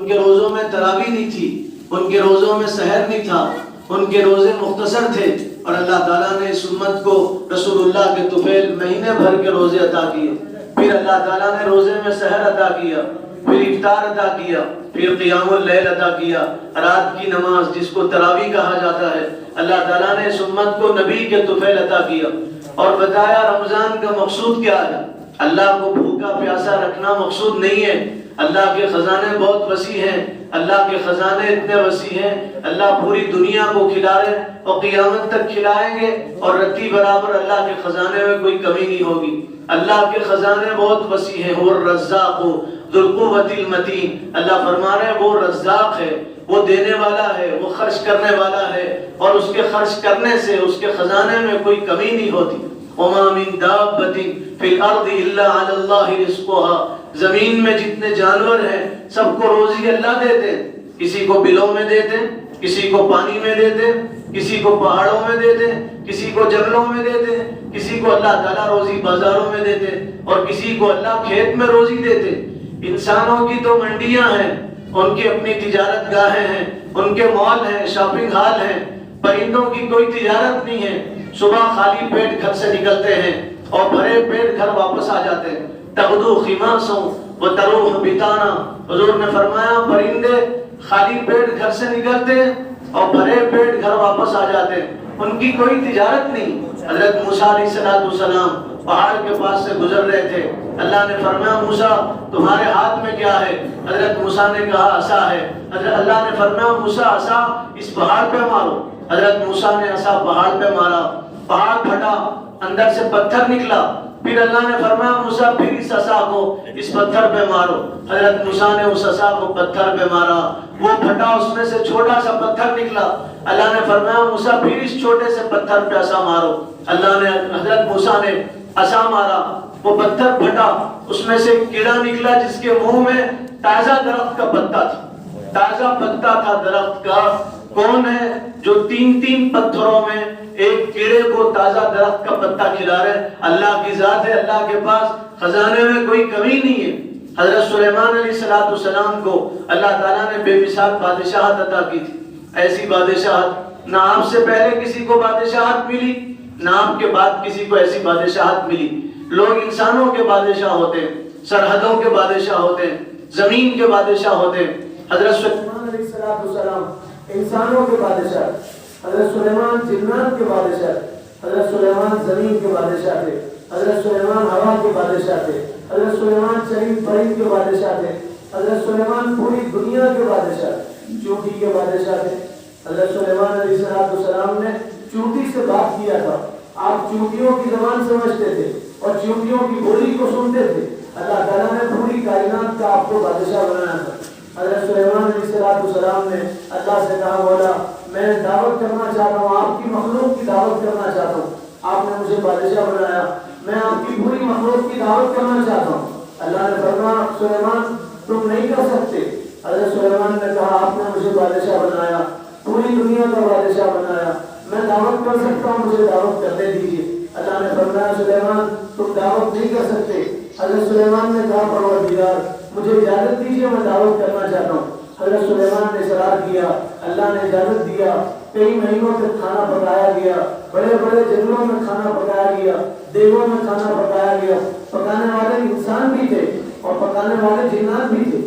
ان کے روزوں میں تراویح نہیں تھی، ان کے روزوں میں سحر نہیں تھا، ان کے روزے مختصر تھے، اور اللہ تعالیٰ نے اس امت کو رسول اللہ کے طفیل مہینے بھر کے روزے عطا کیے۔ پھر اللہ تعالیٰ نے روزے میں سحر عطا کیا، پھر افطار عطا کیا، پھر قیام اللیل عطا کیا، رات کی نماز جس کو تراویح کہا جاتا ہے۔ اللہ تعالیٰ نے اس امت کو نبی کے طفیل عطا کیا اور بتایا رمضان کا مقصود کیا ہے۔ اللہ کو بھوکا پیاسا رکھنا مقصود نہیں ہے، اللہ کے خزانے بہت وسیع ہیں، اللہ کے خزانے اتنے وسیع ہیں، اللہ پوری دنیا کو کھلا رہے اور قیامت تک کھلائیں گے، اور رتی برابر اللہ کے خزانے میں کوئی کمی نہیں ہوگی۔ اللہ کے خزانے بہت وسیع ہیں، وہ الرزاق ذو القوۃ المتین۔ اللہ فرما رہے ہیں وہ رزاق ہے، وہ دینے والا ہے، وہ خرچ کرنے والا ہے، اور اس کے خرچ کرنے سے اس کے خزانے میں کوئی کمی نہیں ہوتی۔ وما من دابۃ فی الارض الا علی اللہ رزقها، زمین میں جتنے جانور ہیں سب کو روزی اللہ دیتے ہیں، کسی کو بلوں میں دیتے، کسی کو پانی میں دیتے، کسی کو پہاڑوں میں دیتے، کسی کو جنگلوں میں دیتے، کسی کو اللہ تعالیٰ روزی بازاروں میں دیتے، اور کسی کو اللہ کھیت میں روزی دیتے۔ انسانوں کی تو منڈیاں ہیں، ان کی اپنی تجارت گاہیں ہیں، ان کے مال ہیں، شاپنگ ہال ہیں۔ پرندوں کی کوئی تجارت نہیں ہے، صبح خالی پیٹ گھر سے نکلتے ہیں اور بھرے پیٹ گھر واپس آ جاتے ہیں۔ تغدو خماسا وتروح بطانا، حضور نے فرمایا پرندے خالی پیٹ گھر سے نکلتے ہیں اور بھرے پیٹ گھر واپس آ جاتے ہیں، ان کی کوئی تجارت نہیں۔ حضرت موسیٰ علیہ السلام پہاڑ کے پاس سے گزر رہے تھے، اللہ نے فرمایا موسیٰ تمہارے ہاتھ میں کیا ہے؟ حضرت موسیٰ نے کہا عصا ہے۔ حضرت اللہ نے فرمایا موسیٰ عصا اس پہاڑ پہ مارو۔ حضرت موسیٰ نے عصا پہاڑ پہ مارا، پہاڑ پھٹا، اندر سے پتھر نکلا۔ پھر اللہ نے فرمایا موسیٰ پھر اس عصا کو اس پتھر پہ مارو۔ حضرت موسیٰ نے اس عصا کو پتھر پہ مارا، وہ پھٹا، اس میں سے چھوٹا سا پتھر نکلا۔ اللہ نے فرمایا موسیٰ پھر اس چھوٹے سے پتھر پہ عصا مارو۔ اللہ نے حضرت موسیٰ نے عصا مارا، وہ پتھر پھٹا، اس میں سے ایک کیڑا نکلا جس کے منہ میں تازہ درخت کا پتا تھا، تازہ پتا تھا درخت کا۔ کون ہے جو تین تین پتھروں میں ایک کیڑے کو تازہ درخت کا پتا کھلا رہے؟ اللہ کی ذات ہے، اللہ کے پاس خزانے میں کوئی کمی نہیں ہے۔ حضرت سلیمان علیہ السلام کو اللہ تعالیٰ نے بے مثال بادشاہت عطا کی تھی، ایسی بادشاہت نہ آپ سے پہلے کسی کو بادشاہت ملی، نہ آپ کے بعد کسی کو ایسی بادشاہت ملی۔ لوگ انسانوں کے بادشاہ ہوتے ہیں، سرحدوں کے بادشاہ ہوتے ہیں، زمین کے بادشاہ ہوتے ہیں۔ حضرت سلیمان علیہ السلام انسانوں کے بادشاہ، حضرت سلیمان جنات کے بادشاہ، حضرت سلیمان زمین کے بادشاہ تھے، حضرت سلیمان ہوا کے بادشاہ تھے، حضرت سلیمان چرند پرند کے بادشاہ تھے، حضرت سلیمان پوری دنیا کے بادشاہ، چونٹی کے بادشاہ تھے۔ حضرت سلیمان علیہ السلام نے چونٹی سے بات کیا تھا، آپ چونٹیوں کی زبان سمجھتے تھے اور چونٹیوں کی بولی کو سنتے تھے۔ اللہ تعالیٰ نے پوری کائنات کا آپ کو بادشاہ بنایا تھا۔ حضرت سلیمان علیہ السلام نے اللہ سے کہا مولا میں دعوت کرنا چاہتا ہوں، آپ کی مخلوق کی دعوت کرنا چاہتا ہوں، آپ نے مجھے بادشاہ بنایا، میں آپ کی پوری مخلوق کی دعوت کرنا چاہتا ہوں۔ اللہ نے فرمایا سلیمان تم نہیں کر سکتے۔ حضرت سلیمان نے کہا آپ نے مجھے بادشاہ بنایا، پوری دنیا کا بادشاہ بنایا، میں دعوت کر سکتا ہوں، مجھے دعوت کرنے دیجیے۔ اللہ نے فرمایا سلیمان تم دعوت نہیں کر سکتے۔ حضرت سلیمان نے کہا پروردگار مجھے اجازت دیجیے، میں دعوت کرنا چاہتا ہوں۔ حضرت سلیمان نے اصرار کیا، اللہ نے اجازت دیا، کئی مہینوں تک کھانا پکایا گیا، بڑے بڑے جنگلوں میں کھانا پکایا گیا، دیگوں میں کھانا پکایا گیا۔ پکانے والے انسان بھی تھے اور پکانے والے جنات بھی تھے،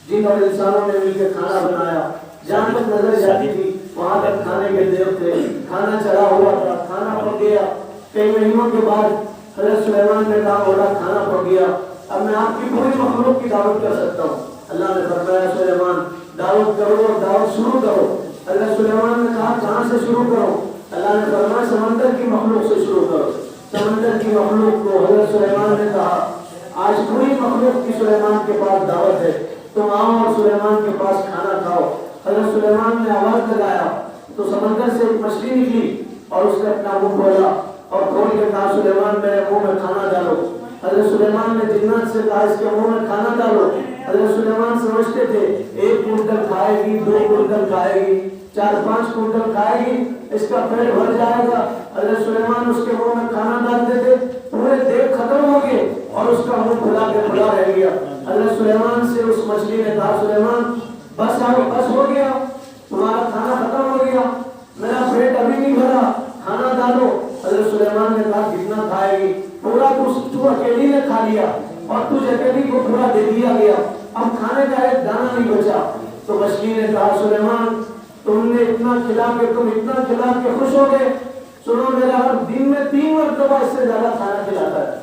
جن اور انسانوں نے مل کے کھانا بنایا۔ جہاں تک نظر جاتی تھی وہاں تک کھانے کے دیو تھے، کھانا چلا ہوا تھا، کھانا پک گیا۔ کئی مہینوں کے بعد حضرت سلیمان نے کہا بولا کھانا پک گیا، اب میں آپ کی پوری مخلوق کی دعوت کر سکتا ہوں۔ اللہ نے فرمایا سلیمان دعوت کرو اور دعوت شروع کرو۔ حضرت سلیمان نے کہا کہاں سے شروع کرو؟ اللہ نے فرمایا سمندر کی مخلوق سے شروع کرو۔ سمندر کی مخلوق کو حضرت سلیمان نے کہا آج پوری مخلوق کی سلیمان کے پاس دعوت ہے، تم آؤ اور سلیمان کے پاس کھانا کھاؤ۔ حضرت سلیمان نے آواز لگایا تو سمندر سے ایک مچھلی نکلی اور اس نے اپنا منہ کھولا اور کھول کے کہا سلیمان میرے منہ میں کھانا ڈالو۔ حضرت سلیمان نے جنات سے کہا اس کے منہ میں کھانا ڈالو۔ حضرت سلیمان سمجھتے تھے ایک کنٹل کھائے گی، 2 کنٹل کھائے گی، 4-5 کنٹل کھائے گی، اس کا پیٹ بھر جائے گا۔ حضرت سلیمان اس کے منہ میں کھانا ڈالتے تھے، پورے دیگ ختم ہو گئے اور اس کا منہ کھلا کے کھلا رہ گیا۔ حضرت سلیمان سے اس مچھلی نے کہا سلیمان بس ہو گیا، تمہارا کھانا ختم ہو گیا، میرا پیٹ ابھی نہیں بھرا، کھانا ڈالو۔ حضرت سلیمان نے کہا کتنا کھائے گی؟ پورا تو اکیلی نے کھا لیا اور تجھ اکیلی کو پورا دے دیا گیا، اب کھانے کا ایک دانہ نہیں بچا۔ تو مچھلی نے کہا سلیمان تم نے اتنا کھلا کے خوش ہو گئے، سنو میرا رب دن میں 3 مرتبہ اس سے زیادہ کھانا کھلاتا ہے۔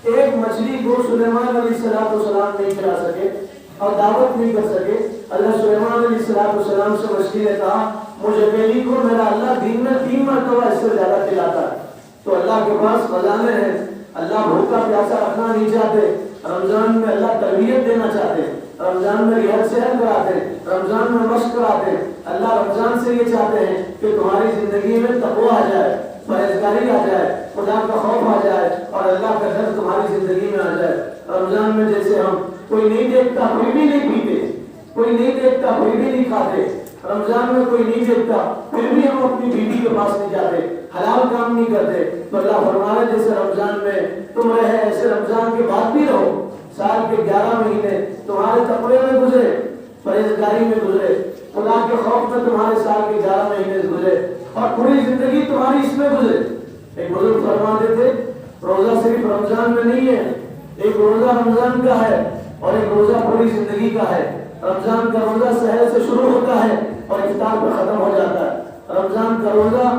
ایک مچھلی کو سلیمان علیہ السلام نہیں کھلا سکے اور دعوت نہیں کر سکے۔ اللہ سلیمان علیہ السلام سے مچھلی نے کہا مجھے اکیلی کو میرا اللہ دن میں 3 مرتبہ اس سے زیادہ کھلاتا ہے۔ تو اللہ کے پاس خزانے ہیں، اللہ بھوکا پیاسا رکھنا نہیں چاہتے۔ رمضان میں اللہ تربیت دینا چاہتے ہیں، رمضان میں ریاض صحت کراتے ہیں، رمضان میں مشق کراتے ہیں۔ اللہ رمضان سے یہ چاہتے ہیں کہ تمہاری زندگی میں تقویٰ آ جائے، پرہیزگاری آ جائے، خدا کا خوف آ جائے اور اللہ کا ڈر تمہاری زندگی میں آ جائے۔ رمضان میں جیسے ہم کوئی نہیں دیکھتا پھر بھی نہیں پیتے، کوئی نہیں دیکھتا پھر بھی نہیں کھاتے، رمضان میں کوئی نہیں دیکھتا پھر بھی ہم اپنی بیوی کے پاس نہیں جاتے، حلال کام نہیں کرتے، تو اللہ فرما رہے جیسے رمضان میں تم رہے ایسے رمضان کے بعد بھی رہو۔ سال کے 11 مہینے تمہارے تقوی میں گزرے، پرہیزگاری میں گزرے، خدا کے خوف میں تمہارے سال کے 11 مہینے گزرے اور پوری زندگی تمہاری اس میں گزرے۔ ایک بزرگ فرماتے تھے روزہ صرف رمضان میں نہیں ہے، ایک روزہ رمضان کا ہے اور ایک روزہ پوری زندگی کا ہے۔ رمضان کا روزہ سحر سے شروع ہوتا ہے اور افطار پہ ختم ہو جاتا ہے۔ رمضان کا روزہ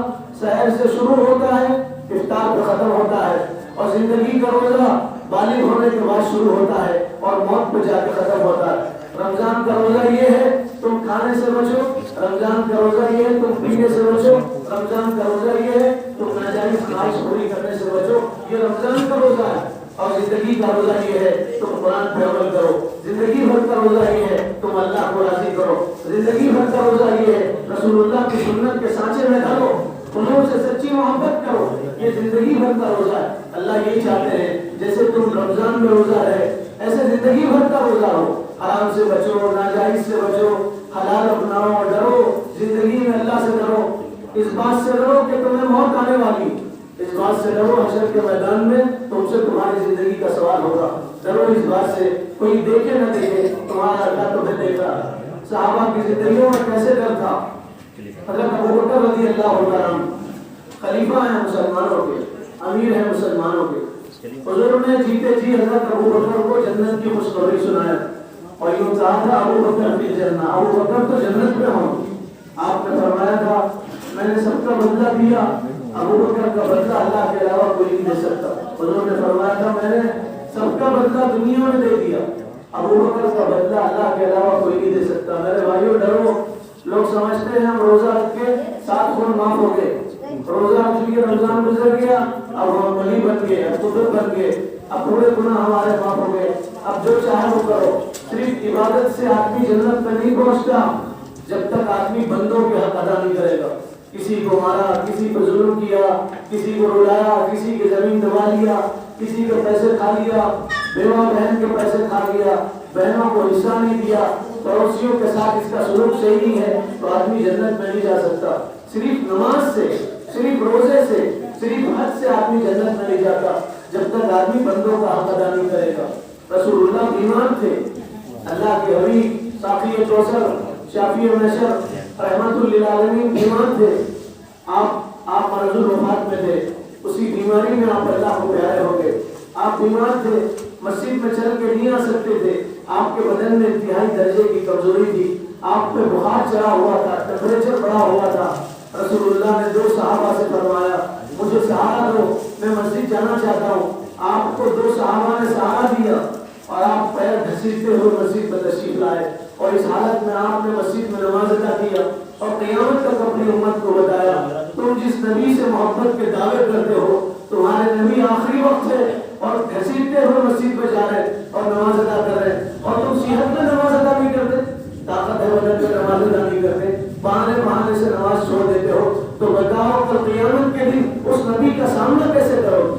سحر سے شروع ہوتا ہے، افطار پہ ختم ہوتا ہے، اور زندگی کا روزہ بالغ ہونے کے بعد شروع ہوتا ہے اور موت پہ جا کے ختم ہوتا ہے۔ رمضان کا روزہ یہ ہے تم کھانے سے بچو، رمضان کا روزہ یہ ہے تم پینے سے بچو، رمضان کا روزہ یہ ہے تم ناجائز خواہش پوری کرنے سے بچو، یہ رمضان کا روزہ ہے۔ اور زندگی کا روزہ یہ ہے تم قرآن پہ عمل کرو، زندگی بھر کا روزہ یہ ہے تم اللہ کو راضی کرو، زندگی بھر کا روزہ یہ ہے رسول اللہ کی سنت کے سانچے میں ڈالو، حضور سے سچی محبت کرو، یہ زندگی بھر کا روزہ ہے۔ اللہ یہی چاہتے ہیں جیسے تم رمضان میں روزہ رہے ایسے زندگی بھر کا روزہ ہو، حرام سے بچو، ناجائز سے بچو، حلال اپناؤ، ڈرو، زندگی میں اللہ سے ڈرو، اس بات سے ڈرو کہ تمہیں موت آنے والی، اس بات سے ڈرو حشر کے میدان میں تم سے تمہاری زندگی کا سوال ہوگا، ڈرو اس بات سے کوئی دیکھے نہ دیکھے تمہارا اللہ تمہیں دیکھ رہا ہے۔ صحابہ کی زندگیوں میں کیسے ڈر تھا؟ حضرت ابوبکر رضی اللہ عنہ خلیفہ ہیں مسلمانوں کے، امیر ہیں مسلمانوں کے، حضور نے جیتے جی حضرت ابوبکر کو جنت کی خوشخبری سنایا اور یوں کہا تھا ابوبکر فی الجنہ، ابوبکر تو جنت میں ہوں۔ آپ نے فرمایا تھا میں نے سب کا بدلہ دیا، ابوبکر کا بدلہ اللہ کے علاوہ کوئی نہیں دے سکتا۔ حضور نے فرمایا تھا میں نے سب کا بدلہ دنیا میں دے دیا، ابوبکر کا بدلہ اللہ کے علاوہ کوئی نہیں دے سکتا۔ میرے بھائیو ڈرو، لوگ سمجھتے ہیں ہم روزہ رکھ کے 7 خون معاف ہو گئے، روزہ رکھ کے رمضان گزر گیا اب ہم ولی بن گئے، اب قطب بن گئے، اب پورے گناہ ہمارے معاف ہو گئے، اب جو چاہے وہ کرو۔ صرف عبادت سے آدمی جنت میں نہیں پہنچتا جب تک آدمی بندوں کے حق ادا نہیں کرے گا۔ کسی کو مارا، کسی کو ظلم کیا، کسی کو رلایا، کسی کی زمین دبا لیا، کسی کے پیسے کھا لیا، بیوہ بہن کے پیسے کھا لیا، بہنوں کو حصہ نہیں دیا، پڑوسیوں کے ساتھ اس کا سلوک صحیح نہیں ہے تو آدمی جنت میں نہیں جا سکتا۔ صرف نماز سے، صرف روزے سے، صرف حج سے آدمی جنت میں نہیں جاتا جب تک آدمی بندوں کا حق ادا نہیں کرے گا۔ رسول اللہ بیمار تھے، اللہ کے حبیب ساقی کوثر شافی محشر رحمت للعالمین بیمار تھے، آپ مرض الوفات میں تھے، اسی بیماری میں آپ اللہ کو پیارے ہو گئے۔ آپ بیمار تھے، مسجد میں چل کے نہیں آ سکتے تھے، آپ کے بدن میں انتہائی درجے کی کمزوری تھی، آپ پہ بخار چڑھا ہوا تھا، ٹمپریچر بڑھا ہوا تھا۔ رسول اللہ نے 2 صحابہ سے فرمایا مجھے سہارا دو، میں مسجد جانا چاہتا ہوں۔ آپ کو 2 صحابہ نے سہارا دیا اور آپ پیر گھسیٹتے ہوئے مسجد میں تشریف لائے اور اس حالت میں آپ نے مسجد میں نماز ادا کیا اور قیامت تک اپنی امت کو بتایا تم جس نبی سے محبت کے دعوے کرتے ہو تمہارے نبی آخری وقت ہے اور گھسیٹتے ہوئے مسجد میں جا رہے اور نماز ادا کر رہے اور تم صحت میں نماز ادا نہیں کرتے، طاقت ہے بدن میں نماز ادا نہیں کرتے، بہانے سے نماز چھوڑ دیتے ہو، تو بتاؤ کل قیامت کے دن اس نبی کا سامنا کیسے کرو؟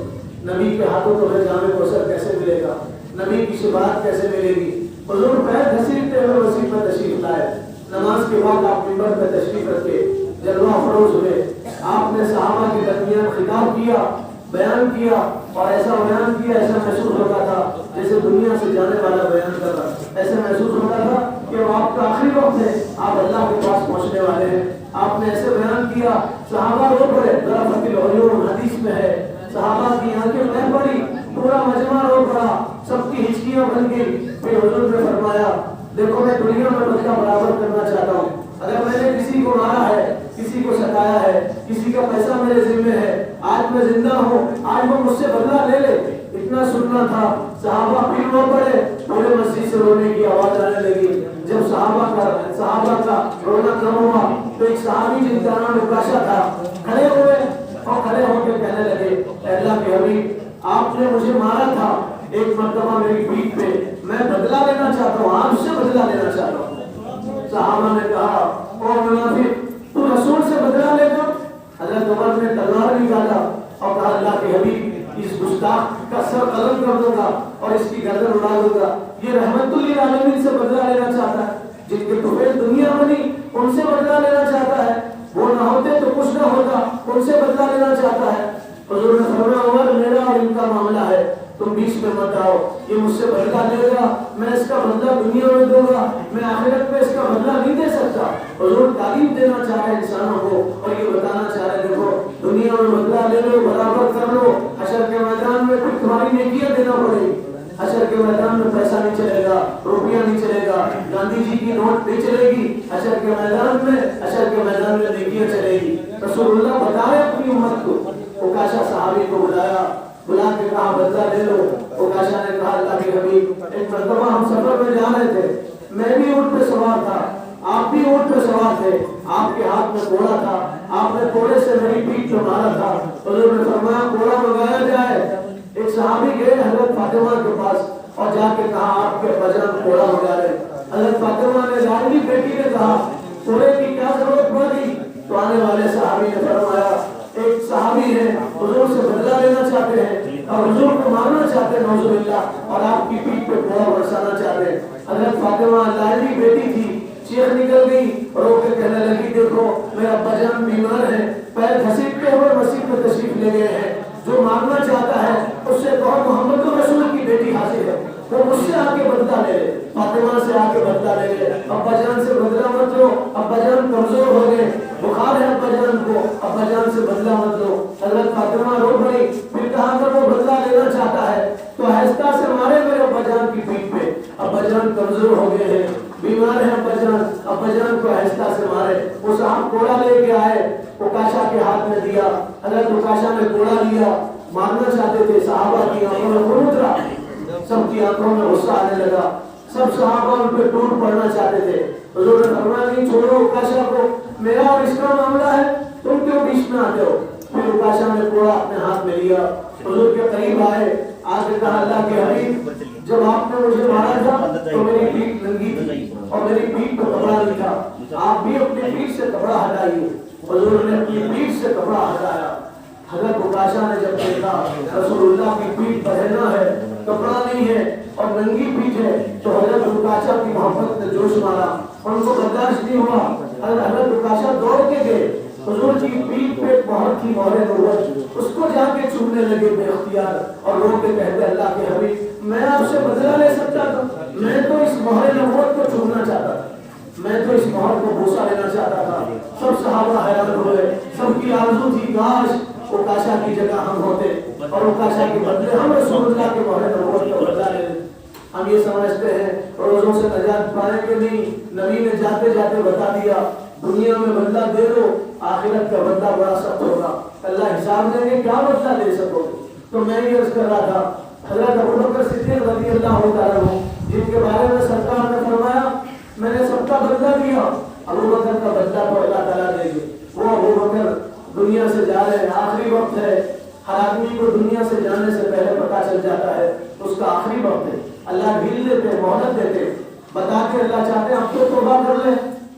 نبی کے ہاتھوں تمہیں جامع کوثر کیسے ملے گا؟ نبی کی شفاعت کیسے ملے گی؟ حضور پیر گھسیٹتے ہوئے مسجد میں تشریف لائے، نماز کے بعد آپ منبر پہ تشریف رکھے، جلوہ افروز ہوئے، آپ نے صحابہ کے درمیان خطاب کیا، بیان کیا اور ایسا بیان کیا ایسا محسوس ہوتا تھا جیسے دنیا سے جانے والا بیان کر رہا، ایسا محسوس ہوتا تھا کہ وہ آپ کا آخری وقت ہے, آپ اللہ کے پاس پہنچنے والے ہیں. آپ نے ایسے بیان کیا, صحابہ رو پڑے, ذرا فتح العلوم حدیث میں ہے, صحابہ کی آنکھیں بہ پڑی, پورا مجمع رو پڑا, سب کی ہچکیاں بن گئی. پھر حضور نے فرمایا دیکھو میں دنیا میں بدلہ برابر کرنا چاہتا ہوں. اگر میں نے کسی کو مارا ہے, کسی کو ستایا ہے, کسی کا پیسہ میرے ذمہ ہے, آج میں زندہ ہوں, آج وہ مجھ سے بدلہ لے لے. اتنا سننا تھا. صحابہ پھر رو پڑے, پورے مسجد سے رونے کی آواز آنے لگی. جب صحابہ کا رونا کم ہوا تو ایک صحابی جن کا نام عکاشہ تھا کھڑے ہوئے اور کھڑے ہو کے کہنے لگے اے اللہ کے حبیب آپ نے مجھے مارا تھا ایک مرتبہ میری پیٹھ پہ, میں بدلہ لینا چاہتا ہوں, آپ سے بدلہ لینا چاہتا ہوں. صحابہ نے کہا او منافق تو رسول سے بدلہ لے گا. حضرت عمر نے تلوار نکالا اور کہا اللہ کے حبیب اس گستاخ کا سر قلم کر دوں گا اور اس کی گردن اڑا دوں گا. یہ رحمت للعالمین سے بدلہ لینا چاہتا ہے, جن کے طفیل دنیا بنی ان سے بدلہ لینا چاہتا ہے, وہ نہ ہوتے تو کچھ نہ ہوتا, ان سے بدلہ لینا چاہتا ہے. حضور نے فرمایا عمر میرا اور ان کا معاملہ ہے, تم بیچ میں مت آؤ. یہ مجھ سے بدلہ لے گا, میں اس کا بدلہ دنیا میں دوں گا, میں آخرت میں اس کا بدلہ نہیں دے سکتا. حضور تعلیم دینا چاہ رہے انسانوں کو اور یہ بتانا چاہ رہے دیکھو دنیا میں بدلہ لے لو, برابر کر لو, حشر کے میدان میں پھر تمہاری نیکیاں دینا پڑے گی. حشر کے میدان میں پیسہ نہیں چلے گا, روپیہ نہیں چلے گا, گاندھی جی کی نوٹ نہیں چلے گی. حشر کے میدان میں نیکیاں چلے گی. رسول اللہ بتائے اپنی امت کو. عکاشہ صحابی کو بلا کے کہا بدلہ لے لو. عکاشہ نے کہا اللہ کے حبیب ایک مرتبہ ہم سفر میں جا رہے تھے, میں بھی اونٹ پہ سوار تھا, آپ بھی اونٹ پہ سوار تھے, آپ کے ہاتھ میں گھوڑا تھا, آپ نے گھوڑے سے میری پیٹھ پہ مارا تھا. حضور نے فرمایا گھوڑا منگایا جائے. ایک صحابی گئے حضرت فاطمہ کے پاس اور جا کے کہا آپ کے بجرنگ گھوڑا منگا رہے. حضرت فاطمہ نے لاڈلی بیٹی نے کہا گھوڑے کی کیا ضرورت پڑی؟ تو آنے والے صحابی نے فرمایا ایک صحابی ہے حضور سے بدلہ لینا چاہتے ہیں اور حضور کو مارنا چاہتے ہیں نعوذ باللہ, اور آپ کی پیٹھ پہ گھوڑا برسانا چاہتے ہیں. حضرت فاطمہ لاڈلی بیٹی تھی, چیخ نکل گئی اور رو کے کہنے لگی دیکھو میرا ابا جان بیمار ہے, پیر گھسیٹتے ہوئے مسجد میں تشریف لے گئے ہیں, جو مانگنا چاہتا ہے اس سے کہو محمد رسول کی بیٹی حاضر ہے, وہ مجھ سے آ کے بدلہ لے لے, فاطمہ سے آ کے بدلہ لے لے. ابا جان سے بدلہ مت لو, ابا جان کمزور ہو گئے, بخار ہے ابا جان کو, ابا جان سے بدلہ مت لو. حضرت فاطمہ رو پڑی. پھر کہا اگر وہ بدلہ لینا چاہتا ہے تو آہستہ سے مارے میرے ابا جان کی پیٹھ پہ, ابا جان کمزور ہو گئے ہیں, بیمار ہے ابا جان کو آہستہ سے مارے. وہ صاحب کوڑا لے کے آئے, عکاشہ کے ہاتھ میں دیا. حضرت عکاشہ نے کوڑا لیا, مارنا چاہتے تھے. صحابہ کی آنکھوں میں خون اترا, سب کی آنکھوں میں غصہ آنے لگا, سب صحابہ ان پہ ٹوٹ پڑنا چاہتے تھے. حضور نے فرمایا نہیں چھوڑو عکاشہ کو, میرا اور اس کا معاملہ ہے, تم کیوں بیچ میں آتے ہو؟ پھر عکاشہ نے کوڑا اپنے ہاتھ میں لیا, حضور کے قریب آئے, آ کے کہا اللہ کے حبیب جب آپ نے مجھے مارا تھا تو میری پیٹھ ننگی تھی اور میری پیٹھ پہ کپڑا نہیں تھا, آپ بھی اپنی پیٹھ سے کپڑا ہٹائیے. حضور نے اپنی پیٹھ سے کپڑا ہٹایا. حضرت عکاشہ نے جب دیکھا رسول اللہ کی پیٹھ پہنا ہے, کپڑا نہیں ہے اور ننگی پیٹھ ہے, تو حضرت عکاشہ کی محبت نے جوش مارا, ان کو برداشت نہیں ہوا. حضرت عکاشہ دوڑ کے گئے, حضور کی پیٹھ پہ بہت ہی مہر نبوت, اس کو جا کے چومنے لگے بے اختیار اور رو کے کہتے اللہ کے حبیب میں آپ سے بدلہ لے سکتا تھا, میں تو اس مہر نبوت کو چومنا چاہتا تھا, میں تو اس مہر کو بوسہ لینا چاہتا تھا. سب صحابہ حیران ہوئے, سب کی آرزو تھی کاش عکاشہ کی جگہ ہم ہوتے اور عکاشہ کے بدلے ہم رسول اللہ کے مہر نبوت کو بدلہ لے. ہم یہ سمجھتے ہیں روزوں سے نجات پائیں گے نہیں, نبی نے جاتے جاتے بتا دیا دنیا میں بدلہ دے دو, آخرت کا بدلہ بڑا سخت ہوگا, اللہ حساب دیں گے کیا بدلہ دے سکو گے. تو میں یہ عرض کر رہا تھا حضرت ابوبکر صدیق رضی اللہ تعالیٰ عنہ جن کے بارے میں سرکار نے فرمایا میں نے سب کا بدلہ دیا, ابوبکر کا بدلہ تو اللہ تعالیٰ دے گے. وہ ابوبکر دنیا سے جا رہے ہیں, آخری وقت ہے, ہر آدمی کو دنیا سے جانے سے پہلے پتا چل جاتا ہے اس کا آخری وقت ہے. اللہ ڈھیل دیتے, مہلت دیتے, بتا کے اللہ چاہتے ہیں اب تو توبہ کر لے,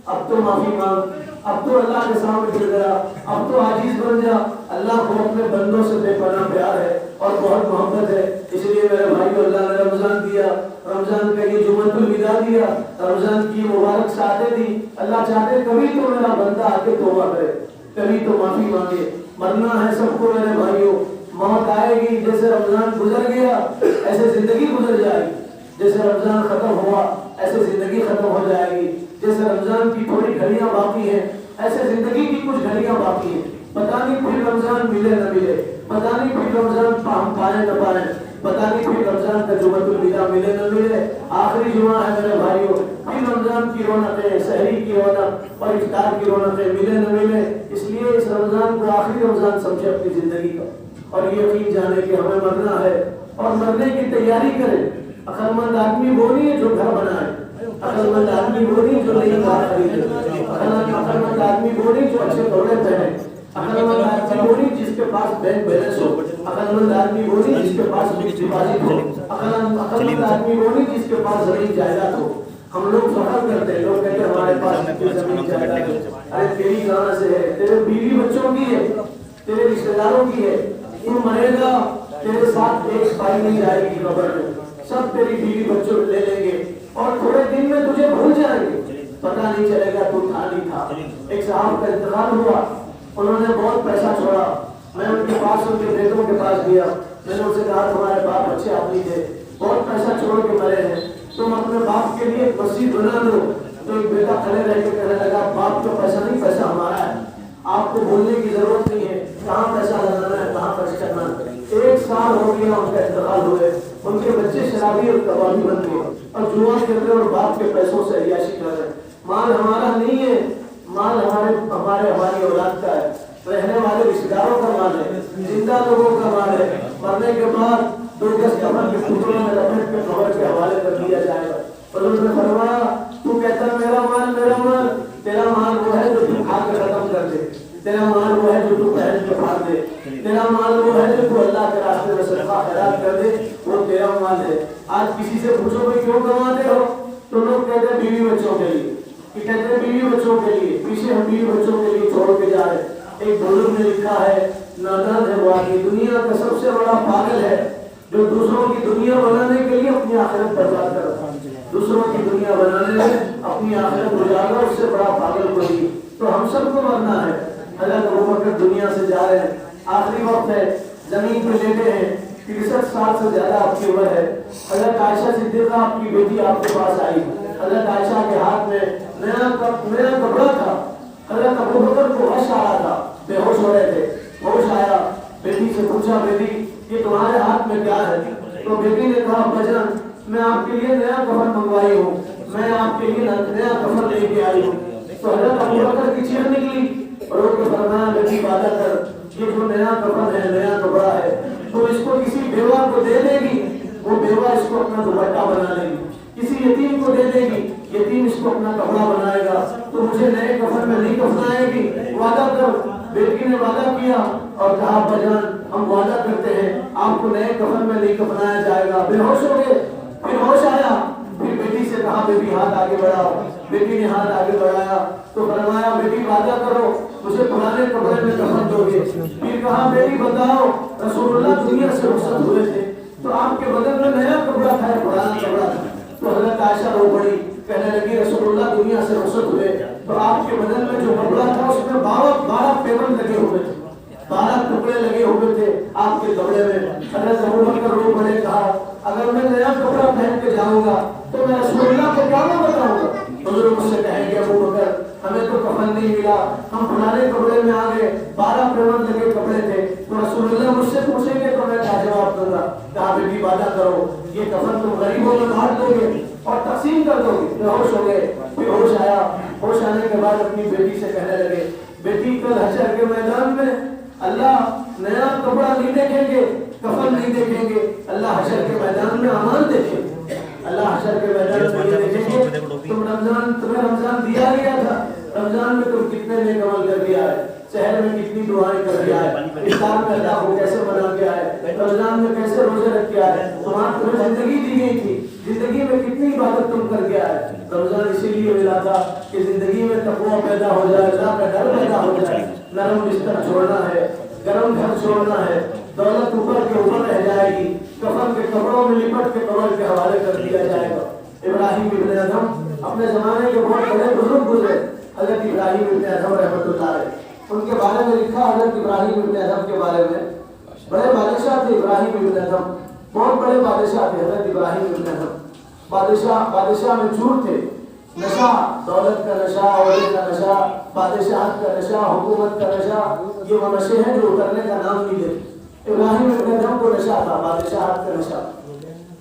اب تو معافی مانگ, اب تو اللہ کے سامنے گر گیا, اب تو عاجز بن جا. اللہ کو اپنے بندوں سے بے پناہ پیار ہے اور بہت محبت ہے, اس لیے میرے بھائیو اللہ نے رمضان دیا, رمضان کا یہ جمعۃ الوداع دیا, رمضان کی مبارک ساعتیں دی. اللہ چاہتے کبھی تو میرا بندہ آ کے توبہ کرے, کبھی تو معافی مانگے. مرنا ہے سب کو میرے بھائیو, موت آئے گی, جیسے رمضان گزر گیا ایسے زندگی گزر جائے گی. جیسے رمضان ختم ہوا ایسے زندگی ختم ہو جائے گی. جیسے رمضان کی تھوڑی گھڑیاں باقی ہیں ایسے زندگی کی کچھ گھڑیاں باقی ہیں. پتہ نہیں پھر رمضان ملے نہ ملے, پتہ نہیں پھر رمضان ہم پائیں نہ پائیں, پتہ نہیں پھر رمضان کا جمعۃ الوداع ملے نہ ملے. آخری جمعہ ہے میرے بھائیوں, پھر رمضان کی رونقیں, سحری کی رونق اور افطار کی رونقیں ملے نہ ملے. اس لیے اس رمضان کو آخری رمضان سمجھے اپنی زندگی کا, اور یہ یقین جانے کہ ہمیں مرنا ہے اور مرنے کی تیاری کریں. عقل مند آدمی وہ نہیں ہے جو گھر بنائے, عقل مند آدمی وہ نہیں جو نئی کار خریدے, عقل مند آدمی وہ نہیں جو اچھے کپڑے پہنے, عقل مند آدمی وہ نہیں جس کے پاس بینک بیلنس ہو, عقل مند آدمی وہ نہیں جس کے پاس فکس ڈپازٹ ہو, عقل مند آدمی وہ نہیں جس کے پاس زمین جائیداد ہو. ہم لوگ فخر کرتے ہیں, لوگ کہتے ہیں ہمارے پاس زمین جائیداد ہے. ارے تیری کہاں سے ہے؟ تیرے بیوی بچوں کی ہے, تیرے رشتے داروں کی ہے. تو مرے گا تیرے ساتھ ایک پائی نہیں جائے گی قبر میں, سب تیری بیوی بچوں لے لیں گے اور تھوڑے دن میں تجھے بھول جائیں گے, پتہ نہیں چلے گا تو تھا نہیں تھا. ایک صاحب کا انتقال ہوا, انہوں نے بہت پیسہ چھوڑا. میں ان کے پاس ان کے بیٹوں کے پاس گیا, میں نے ان سے کہا تمہارے باپ اچھے آدمی تھے, بہت پیسہ چھوڑ کے مرے ہیں, تم اپنے باپ کے لیے ایک مسجد بنا دو. تو ایک بیٹا کھڑے رہ کے کہنے لگا باپ کا پیسہ نہیں, پیسہ ہمارا ہے, آپ کو بولنے کی ضرورت نہیں ہے, کہاں پیسہ لگانا ہے, کہاں خرچ کرنا ہے. 1 سال ہو گیا ان کا انتقال ہوئے, ان کے بچے شرابی اور کبابی بن گئے اور جوا کھیل رہے اور باپ کے پیسوں سے عیاشی کر رہے. مال ہمارا نہیں ہے, مال ہماری اولاد کا ہے, رہنے والے رشتے داروں کا مال ہے, زندہ لوگوں کا مال ہے. مرنے کے بعد 2 گز کفن کے ٹکڑوں میں لپیٹ کے قبر کے حوالے کر دیا جائے گا. حضور نے فرمایا تو کہتا ہے میرا مال, تیرا مال وہ ہے جو تو کھا کے ختم کر دے, تیرا مال وہ ہے جو تو پہن کے پھاڑ دے, تیرا مال وہ ہے جو تو اللہ کے راستے میں صدقہ خیرات کر دے, وہ تیرا مال ہے. آج کسی سے پوچھو کہ کیوں کماتے ہو, تو لوگ کہتے ہیں بیوی بچوں کے لیے, کہ کہتے ہیں بیوی بچوں کے لیے, پیچھے ہم بیوی بچوں کے لیے چھوڑ کے جا رہے. ایک بزرگ نے لکھا ہے, نادان ہے وہ آدمی دنیا کا سب سے بڑا پاگل ہے جو دوسروں کی دنیا بنانے کے لیے اپنی آخرت برباد کرتا ہے. دوسروں کی دنیا بنانے میں اپنی آخرت گزارنا اس سے بڑا پاگل کوئی. تو ہم سب کو مرنا ہے. حضرت ابوبکر دنیا سے جا رہے ہیں, آخری وقت ہے, زمین پہ لیٹے ہیں, 63 سال سے زیادہ آپ کی عمر ہے. حضرت عائشہ صدیقہ آپ کی بیٹی آپ کے پاس آئی. حضرت عائشہ کے ہاتھ میں نیا کپڑا تھا. حضرت ابوبکر کو ہوش آ رہا تھا, بے ہوش ہو رہے تھے. ہوش آیا, بیٹی سے پوچھا بیٹی یہ تمہارے ہاتھ میں کیا ہے؟ تو بیٹی نے کہا بجن میں آپ کے لیے نیا کفن منگوائی ہوں, میں آپ کے لیے نیا کفن لے کے آئی ہوں. تو حضرت ابوبکر کی چیخ نکلی اور اس کو فرمایا بیٹی وعدہ کر یہ جو نیا کفن ہے, نیا کپڑا ہے, تو اس کو کسی بیوہ کو دے دے گی, وہ بیوہ اس کو اپنا دوپٹہ بنا لے گی. کسی یتیم کو دے دے گی, یتیم اس کو اپنا کپڑا بنائے گا, تو مجھے نئے کفن میں نہیں کفنائے گی, وعدہ کر. بیٹی نے وعدہ کیا اور کہا بجان ہم وعدہ کرتے ہیں آپ کو نئے کفن میں نہیں کفنایا جائے گا. بے ہوش ہو گئے. پھر ہوش آیا, پھر بیٹی سے کہا بیٹی ہاتھ آگے بڑھاؤ. بیٹی نے ہاتھ آگے بڑھایا تو فرمایا بیٹی وعدہ کرو مجھے پرانے کپڑے میں کفن دو گے. پھر کہا بیٹی بتاؤ رسول اللہ دنیا سے رخصت ہوئے تھے تو آپ کے بدن میں نیا کپڑا تھا, پرانا کپڑا تھا. تو حضرت عائشہ رو پڑی, کہنے لگی رسول اللہ دنیا سے رخصت ہوئے تو آپ کے بدن میں جو کپڑا تھا اس میں 12 پیمنٹ لگے ہوئے تھے, 12 ٹکڑے لگے ہوئے تھے آپ کے کپڑے میں. حضرت ابوبکر رو پڑے, کہا اگر میں نیا کپڑا پہن کے جاؤں گا تو میں رسول اللہ کو کیا بتاؤں گا؟ حضور مجھ سے کہیں گے ابوبکر ہمیں تو کفن نہیں ملا, ہم پرانے کپڑے میں آ گئے, 12 پیمنٹ لگے کپڑے تھے, تو رسول اللہ مجھ سے پوچھیں گے تو میں کیا جواب دوں گا؟ کہا بیٹی وعدہ کرو یہ کفن تم غریبوں میں بانٹ دو گے اور تقسیم کر دو گے. بے ہوش ہو گئے. پھر ہوش آیا, ہوش آنے کے بعد اپنی بیٹی سے کہنے لگے بیٹی کل حشر کے میدان میں اللہ نیا کپڑا نہیں دیکھیں گے, کفن نہیں دیکھیں گے, اللہ حشر کے میدان میں امان دیکھیں گے. اللہ حشر کے میدان میں یہ دیکھیں گے تمہیں رمضان دیا گیا تھا, رمضان میں تم کتنے نیک عمل کر دیا ہے, شہر میں کتنی دعائیں کر دیا ہے, افطار میں اللہ کو کیسے منا کے آئے, رمضان میں کیسے روزے رکھ کے آئے, تمہیں زندگی دی گئی تھی, زندگی میں کتنی عبادت تم کر کے آئے. رمضان اسی لیے ملا تھا کہ زندگی میں تقویٰ پیدا ہو جائے, اللہ کا ڈر پیدا ہو جائے, نرم بستر چھوڑنا ہے, گرم گھر چھوڑنا ہے, دولت اوپر کے اوپر رہ جائے گی, کفن کے کپڑوں میں لپٹ کے قبر کے حوالے کر دیا جائے گا. ابراہیم ابن ادھم اپنے زمانے کے بہت بڑے بزرگ گزرے, حضرت ابراہیم ابن ادھم رحمۃ اللہ علیہ, ان کے بارے میں لکھا حضرت ابراہیم ابن ادھم کے بارے میں, بڑے بادشاہ تھے ابراہیم ابن ادھم, بہت بڑے بادشاہ تھے حضرت ابراہیم ابن ادھم. بادشاہ میں چور تھے، نشہ، دولت کا نشہ، عہدے کا نشہ، بادشاہت کا نشہ، حکومت کا نشہ، یہ وہ نشے ہیں جو اترنے کا نام نہیں لیتے۔ ابراہیم ابن ادھم کو نشہ تھا، بادشاہت کا نشہ۔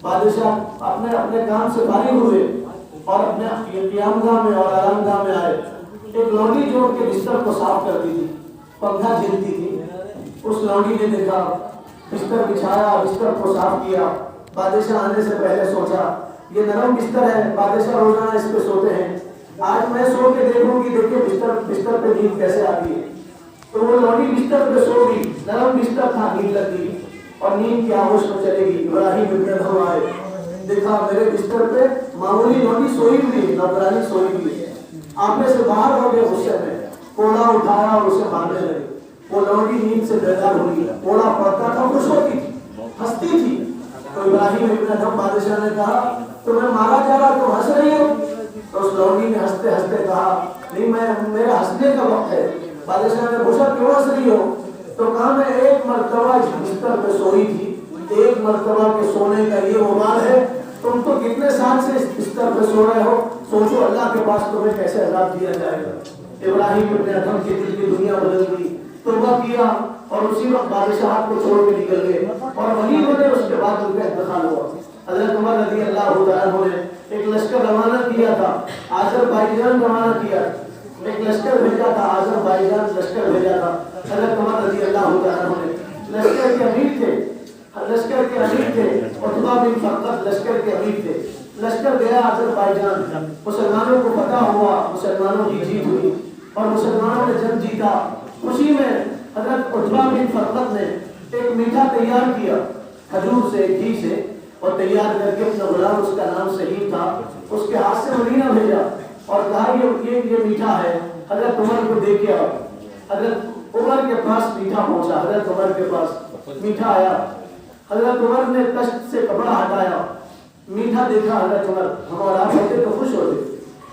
بادشاہ اپنے کام سے فارغ ہوئے اور اپنے قیام گاہ میں اور آرام گاہ میں آئے، ایک لونڈی جو ان کے بستر کو صاف کرتی تھی، پنکھا جھلتی تھی، اس لونڈی نے دیکھا، بستر بچھایا، بستر کو صاف کیا۔ بادشاہ آنے سے پہلے سوچا یہ نرم بستر ہے، بادشاہ روزانہ اس پہ سوتے ہیں، آج میں سو کے دیکھوں کہ دیکھیں بستر پہ نیند کیسے آتی ہے۔ تو وہ لونڈی بستر پہ سو گئی، نرم بستر تھا، نیند لگ گئی اور نیند کی آغوش میں چلے گی۔ ابراہیم ابن ادھم آئے، دیکھا میرے بستر پہ معمولی لونڈی سوئی ہوئی، نوکرانی سوئی ہوئی ہے، آپ میں سے باہر ہو گئے غصے میں، کوڑا اٹھایا اور اسے مارنے لگے۔ وہ لونڈی نیند سے بیدار ہوئی، کوڑا پڑتا تھا، خوش ہوتی تھی، ہنستی تھی۔ تو ابراہیم ابن ادھم بادشاہ نے کہا تمہیں مارا جا رہا تم ہنس رہی ہو؟ تو اس لونڈی نے ہنستے ہنستے کہا نہیں میرا ہنسنے کا وقت ہے۔ بادشاہ نے پوچھا کیوں ہنس رہی ہو؟ تو کہا میں ایک مرتبہ بستر پہ سوئی تھی، ایک مرتبہ کے سونے کا یہ وبال ہے، تم تو کتنے سال سے اس بستر پہ سو رہے ہو، سوچو اللہ کے پاس تمہیں کیسے عذاب دیا جائے گا۔ ابراہیم ابن ادھم کے دل کی دنیا بدل گئی، توبہ کیا اور اسی وقت بادشاہت کو چھوڑ کے نکل گئے اور وہیں ہونے اس کے بعد ان کا انتقال ہوا۔ حضرت عمر رضی اللہ تعالیٰ عنہ نے ایک لشکر روانہ کیا تھا، آذربائیجان روانہ کیا، ایک لشکر بھیجا تھا، آذربائیجان لشکر بھیجا تھا۔ حضرت عمر رضی اللہ تعالیٰ عنہ نے لشکر کے امیر تھے، عتبہ بن فرقد لشکر کے امیر تھے۔ لشکر گیا آذربائیجان، مسلمانوں کو فتح ہوا، مسلمانوں کی جیت ہوئی اور مسلمانوں نے جنگ جیتا۔ خوشی میں حضرت عتبہ بن فرقد نے ایک میٹھا تیار کیا کھجور سے، گھی سے، اور تیار کر کے اپنا غلام، اس کا نام سلیم تھا، اس کے ہاتھ سے مدینہ بھیجا اور کہا یہ میٹھا ہے، حضرت عمر کو دے کے آؤ۔ حضرت عمر کے پاس میٹھا پہنچا، حضرت عمر کے پاس میٹھا آیا، حضرت عمر نے کشت سے کپڑا ہٹایا، میٹھا دیکھا، حضرت عمر ہم اور آپ ہوتے تو خوش ہوتے۔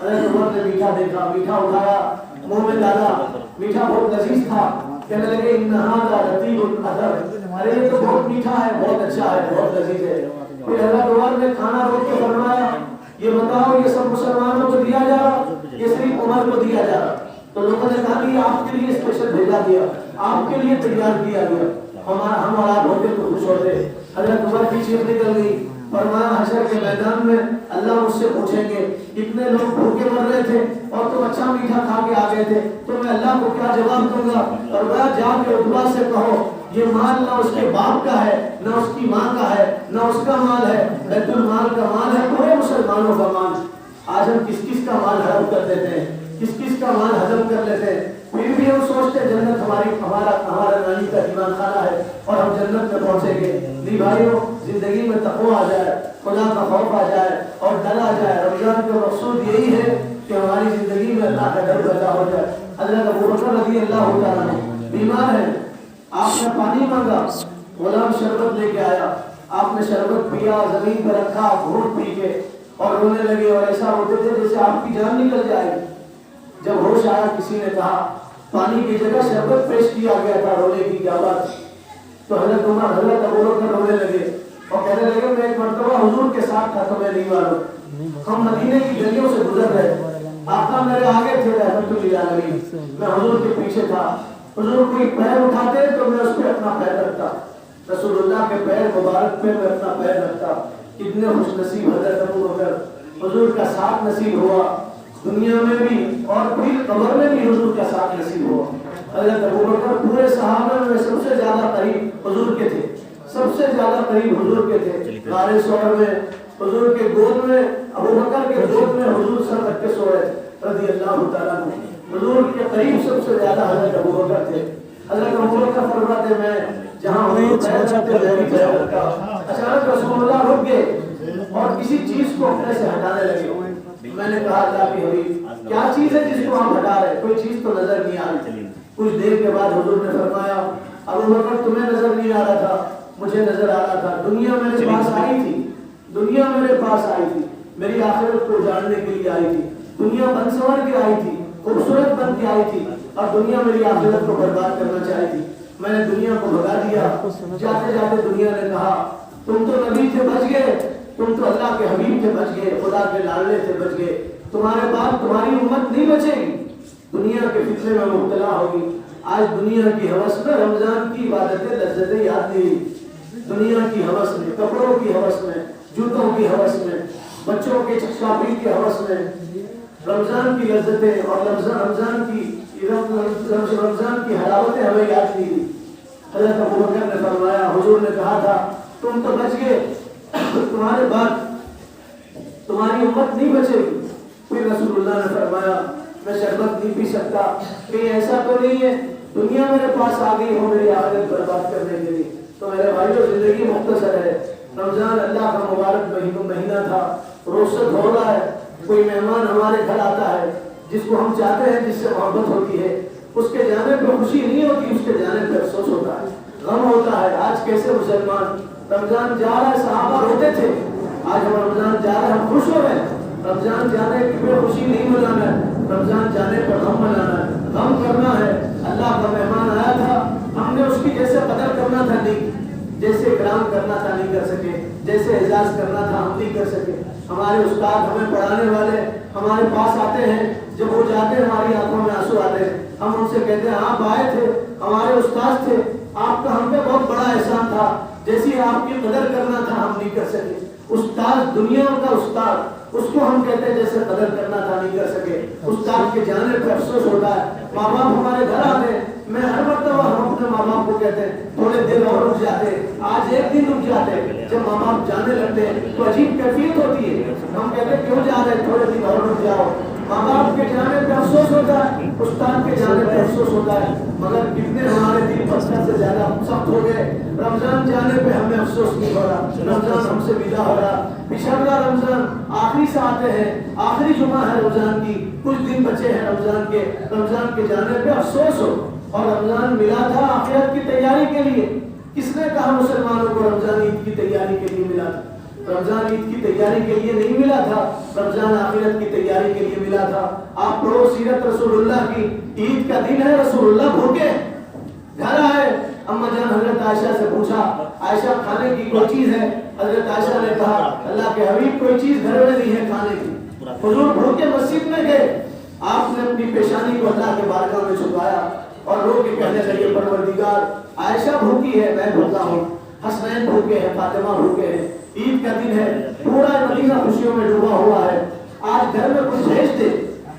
حضرت عمر نے میٹھا دیکھا، میٹھا اٹھایا، منہ میں ڈالا، میٹھا بہت لذیذ تھا، کہنے لگے ان ھذا لطیب العذب، ارے یہ تو بہت میٹھا ہے، بہت اچھا ہے، بہت لذیذ ہے۔ پھر حضرت عمر نے کھانا روک کے فرمایا یہ بتاؤ یہ سب مسلمانوں کو دیا جا رہا، یہ صرف عمر کو دیا جا رہا؟ تو لوگوں نے کہا کہ یہ آپ کے لیے اسپیشل بھیجا گیا، آپ کے لیے تیار کیا گیا، ہم اور آپ ہوتے تو خوش ہوتے۔ حضرت عمر کی چیخ نکل گئی، فرمایا حشر کے میدان میں اللہ مجھ سے پوچھیں گے اتنے لوگ بھوکے مر رہے تھے اور تم اچھا میٹھا کھا کے آ گئے تھے تو میں اللہ کو کیا جواب دوں گا؟ اور وہ جا کے عتبہ سے کہو یہ مال نہ اس کے باپ کا ہے، نہ اس کی ماں کا ہے، نہ اس کا مال ہے، بیت المال کا مال ہے، پورے مسلمانوں کا مال۔ آج ہم کس کس کا مال حرام کر دیتے ہیں، کس کس کا مال ہضم کر لیتے ہیں، پھر بھی ہم سوچتے ہیں جنت ہمارا نانی کا ایمان خانہ ہے اور ہم جنت میں پہنچیں گے۔ نہیں بھائیو، زندگی میں تقویٰ آ جائے، خدا کا خوف آ جائے اور ڈر آ جائے۔ رمضان کا مقصود یہی ہے کہ ہماری زندگی میں اللہ کا ڈر پیدا ہو جائے۔ حضرت ابو بکر رضی اللہ تعالیٰ عنہ بیمار ہیں، آپ نے پانی مانگا، غلام شربت لے کے آیا، آپ نے شربت پیا، زمین پر رکھا، گھونٹ پی کے اور رونے لگے اور ایسا ہوتے تھے جیسے آپ کی جان نکل جائے گی۔ جب ہوش آیا کسی نے کہا پانی کی جگہ شربت پیش کیا گیا تھا، رونے کی کیا بات؟ تو حضرت عمر، حضرت ابو بکر رونے لگے اور کہنے لگے میں ایک مرتبہ حضور کے ساتھ تھا، تمہیں نہیں معلوم، ہم مدینے کی گلیوں سے گزر رہے، آقا میرے آگے تھے رحمت للعالمین، میں حضور کے پیچھے تھا، حضور کوئی پیر اٹھاتے تو میں اس پہ اپنا پیر رکھتا، رسول اللہ کے پیر مبارک پہ میں اپنا پیر رکھتا۔ کتنے خوش نصیب حضرت ابو بکر، حضور کا ساتھ نصیب ہوا دنیا میں بھی اور پھر قبر میں بھی حضور کا ساتھ نصیب ہوا۔ حضرت ابو بکر پورے صحابہ میں سب سے زیادہ قریب حضور کے تھے، سب سے زیادہ قریب حضور کے تھے۔ غار ثور میں حضور کے گود میں، ابو بکر کے گود میں حضور سر رکھ کے سوئے رضی اللہ تعالیٰ عنہ۔ حضور کے قریب سب سے زیادہ حضرت ابو بکر تھے۔ حضرت ابو بکر فرماتے میں جہاں حضور پیر رکھتے میں بھی پیر رکھتا۔ اچانک رسول اللہ رک گئے اور کسی چیز کو اپنے سے ہٹانے لگے۔ میں نے کہا اللہ کے حبیب کیا چیز ہے جس کو آپ ہٹا رہے؟ کوئی چیز تو نظر نہیں آ رہی۔ کچھ دیر کے بعد حضور نے فرمایا ابو بکر تمہیں نظر نہیں آ رہا تھا، مجھے نظر آ رہا تھا۔ دنیا میرے پاس آئی تھی، دنیا میرے پاس آئی تھی، میری آخرت کو جاننے کے لیے آئی تھی، دنیا بن سنور کے آئی تھی، خوبصورت بن کے آئی تھی اور دنیا میری آخرت کو برباد کرنا چاہی تھی۔ میں نے دنیا کو بھگا دیا۔ جاتے جاتے دنیا نے کہا تم تو نبی تھے بچ گئے، تم تو اللہ کے حبیب سے بچ گئے, خدا کے لاڈلے سے بچ گئے, تمہارے بعد تمہاری امت نہیں بچے گی, دنیا کے فتنے میں مبتلا ہوگی. آج دنیا کی ہوس میں رمضان کی عبادتیں لذتیں یاد نہیں, دنیا کی ہوس میں, کپڑوں کی ہوس میں, جوتوں کی ہوس میں, بچوں کے شاپنگ کی ہوس میں رمضان کی لذتیں اور رمضان کی حلاوتیں ہمیں یاد نہیں دی. حضرت ابوبکر نے فرمایا, حضور نے کہا تھا تم تو بچ گئے, تمہارے بعد تمہاری امت نہیں بچے گی. پھر رسول اللہ نے فرمایا میں شربت نہیں پی سکتا, کہ ایسا تو نہیں ہے دنیا میرے پاس آ گئی ہو میری آخرت برباد کرنے کے لیے. تو میرے بھائیو زندگی مختصر ہے. رمضان اللہ کا مبارک مہینہ تھا, روشت ہو رہا ہے, کوئی مہمان ہمارے گھر آتا ہے جس کو ہم چاہتے ہیں, جس سے محبت ہوتی ہے, اس کے جانے پہ خوشی نہیں ہوتی, اس کے جانے پہ افسوس ہوتا ہے, غم ہوتا ہے. آج کیسے مسلمان رمضان جا رہا ہے, صحابہ روتے تھے, آج ہم رمضان جا رہے ہیں ہم خوش ہو رہے ہیں. رمضان جانے پہ خوشی نہیں منانا ہے, رمضان جانے پر غم منانا ہے, غم کرنا ہے. اللہ کا مہمان آیا تھا, ہم نے اس کی جیسے قدر کرنا تھا نہیں, جیسے اکرام کرنا تھا نہیں کر سکے, جیسے اعزاز کرنا تھا ہم نہیں کر سکے. ہمارے استاد ہمیں پڑھانے والے ہمارے پاس آتے ہیں, جب وہ جاتے ہیں ہماری آنکھوں میں آنسو آتے ہیں. ہم ان سے کہتے ہیں آپ آئے تھے, ہمارے استاد تھے, آپ کا ہم پہ بہت بڑا احسان تھا, جیسی آپ کی قدر کرنا تھا ہم نہیں کر سکے. استاد دنیا کا استاد, اس کو ہم کہتے ہیں جیسے قدر کرنا تھا نہیں کر سکے. استاد کے جانے پہ افسوس ہوتا ہے. ماں باپ ہمارے گھر آتے ہیں, میں ہر مرتبہ ہم اپنے ماں باپ کو کہتے ہیں تھوڑے دن اور رک جاتے, آج ایک دن رک جاتے. جب ماں باپ جانے لگتے ہیں تو عجیب کیفیت ہوتی ہے, ہم کہتے ہیں کیوں جا رہے ہیں, تھوڑے دن اور رک جاؤ. ماں باپ کے جانے پہ افسوس ہوتا ہے, استاد کے جانے پہ افسوس ہوتا ہے. مگر کتنے ہمارے دل پتھر سے زیادہ سخت ہو گئے. رمضان جانے پہ ہمیں افسوس نہیں ہو رہا, رمضان ہم سے ودا ہو رہا. پچھلا رمضان آخری سے آتے ہیں, آخری جمعہ ہے رمضان کی, کچھ دن بچے ہیں رمضان کے. رمضان کے جانے پہ افسوس ہو. اور رمضان ملا تھا آخرت کی تیاری کے لیے. کس نے کہا مسلمانوں کو رمضان عید کی تیاری کے لیے ملا تھا؟ رمضان عید کی تیاری کے لیے نہیں ملا تھا, رمضان آخرت کی تیاری کے لیے ملا تھا. آپ پڑھو سیرت رسول اللہ کی, عید کا دن ہے, رسول اللہ بھوکے گھر آئے. اما جان حضرت عائشہ سے پوچھا, عائشہ کھانے کی کوئی چیز ہے؟ حضرت عائشہ نے کہا اللہ کے حبیب کوئی چیز گھر میں نہیں ہے کھانے کی. حضور بھوکے مسجد میں گئے, آپ نے اپنی پیشانی کو اللہ کے بارگاہ میں چھپایا اور رو کے کہنے لگے پروردگار عائشہ بھوکی ہے, میں بھوکا ہوں, حسنین بھوکے ہیں, فاطمہ بھوکے ہیں, عید کا دن ہے, پورا مدینہ خوشیوں میں ڈوبا ہوا ہے. آج گھر میں کچھ بھیج دے,